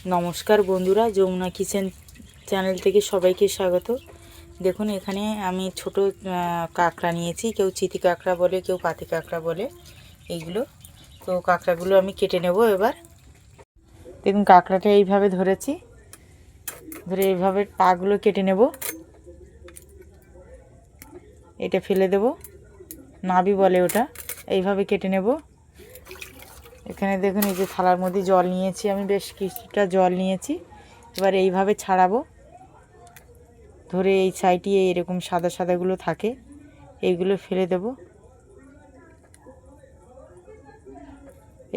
নমস্কার বন্ধুরা, Jamuna kitchen channel থেকে সবাইকে স্বাগত। দেখুন এখানে আমি ছোট কাঁকড়া নিয়েছি, কেউ চিতি কাঁকড়া বলে, কেউ পাতি কাঁকড়া বলে এইগুলো। তো কাঁকড়াগুলো আমি কেটে নেব এবার। দেখুন কাঁকড়াটা এইভাবে ধরেছি, ধরে এইভাবে পাগুলো কেটে নেব। এটা ফেলে দেব, নাভি বলে ওটা। এইভাবে কেটে নেব। এখানে দেখুন এই যে থালার মধ্যে জল নিয়েছি, আমি বেশ কিছুটা জল নিয়েছি। এবার এইভাবে ছাড়াবো, ধরে এই সাইডে এরকম সাদা সাদাগুলো থাকে এইগুলো ফেলে দেব।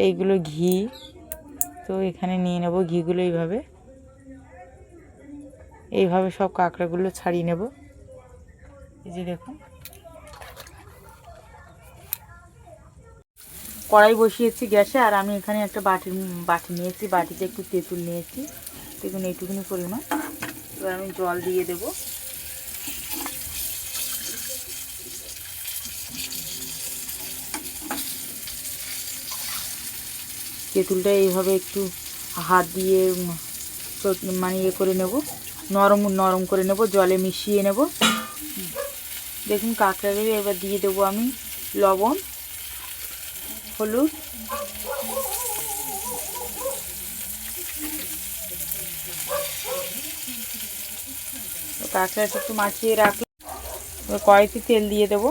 এইগুলো ঘি, তো এখানে নিয়ে নেব ঘিগুলো। এইভাবে সব কাঁকড়াগুলো ছাড়িয়ে নেব। এই যে দেখুন কড়াই বসিয়েছি গ্যাসে, আর আমি এখানে একটা বাটি নিয়েছি, বাটিতে একটু তেঁতুল নিয়েছি। দেখুন এইটুকুনি পরিমাণ। এবার আমি জল দিয়ে দেব। তেঁতুলটা এইভাবে একটু হাত দিয়ে মানে করে নেব, নরম নরম করে নেব, জলে মিশিয়ে নেব। দেখুন কাঁকড়াগুলো এবার দিয়ে দেবো আমি লবণ, হলুদ, কাঁকড়াটা একটু মাখিয়ে রাখলাম। এবার কড়াইতে তেল দিয়ে দেবো।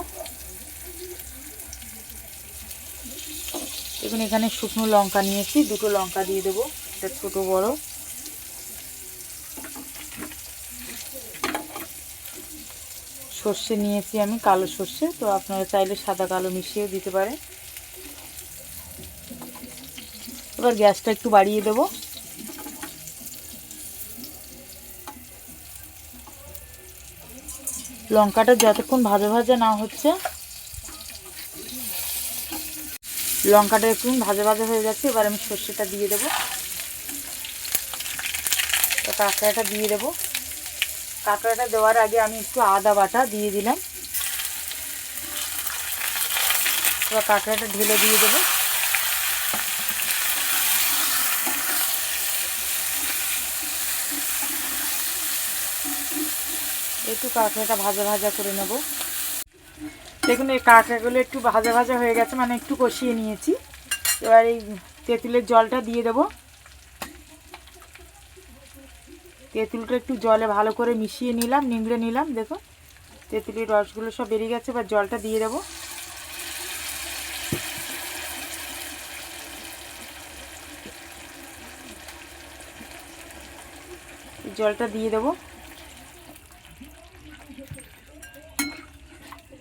দেখুন এখানে শুকনো লঙ্কা নিয়েছি, দুটো লঙ্কা দিয়ে দেবো, এটা ছোটো বড়। সর্ষে নিয়েছি আমি, কালো সর্ষে, তো আপনারা চাইলে সাদা কালো মিশিয়েও দিতে পারেন। এবার গ্যাসটা একটু বাড়িয়ে দেবো। লঙ্কাটা যতক্ষণ ভাজা ভাজা না হচ্ছে, লঙ্কাটা একটু ভাজা ভাজা হয়ে যাচ্ছে, এবার আমি সর্ষেটা দিয়ে দেবো, কাঁকড়াটা দিয়ে দেবো। কাঁকড়াটা দেওয়ার আগে আমি একটু আদা বাটা দিয়ে দিলাম। এবার কাঁকড়াটা ঢেলে দিয়ে দেবো। একটু কাঁকড়াটা ভাজা ভাজা করে নেব। দেখুন এই কাঁকড়াগুলো একটু ভাজা ভাজা হয়ে গেছে, মানে একটু কষিয়ে নিয়েছি। এবার এই তেঁতুলের জলটা দিয়ে দেবো। তেঁতুলটা একটু জলে ভালো করে মিশিয়ে নিলাম, নিংড়ে নিলাম। দেখুন তেঁতুলের রসগুলো সব বেরিয়ে গেছে। এবার জলটা দিয়ে দেবো। জলটা দিয়ে দেবো।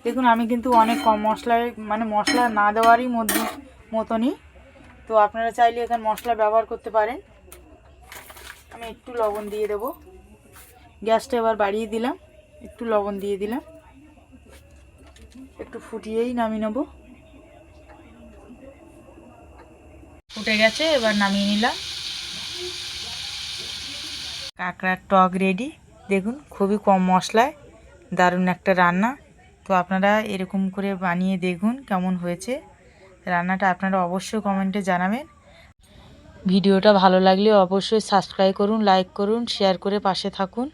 দেখুন আমি কিন্তু অনেক কম মশলায়, মানে মশলা না দেওয়ারই মতনই, তো আপনারা চাইলে এখানে মশলা ব্যবহার করতে পারেন। আমি একটু লবণ দিয়ে দেবো। গ্যাসটা এবার বাড়িয়ে দিলাম, একটু লবণ দিয়ে দিলাম, একটু ফুটিয়েই নামিয়ে নেব। ফুটে গেছে, এবার নামিয়ে নিলাম। কাঁকড়ার টক রেডি। দেখুন খুবই কম মশলায় দারুণ একটা রান্না। তো আপনারা এরকম করে বানিয়ে দেখুন কেমন হয়েছে রান্নাটা। আপনারা অবশ্যই কমেন্টে জানাবেন। ভিডিওটা ভালো লাগলে অবশ্যই সাবস্ক্রাইব করুন, লাইক করুন, শেয়ার করে পাশে থাকুন।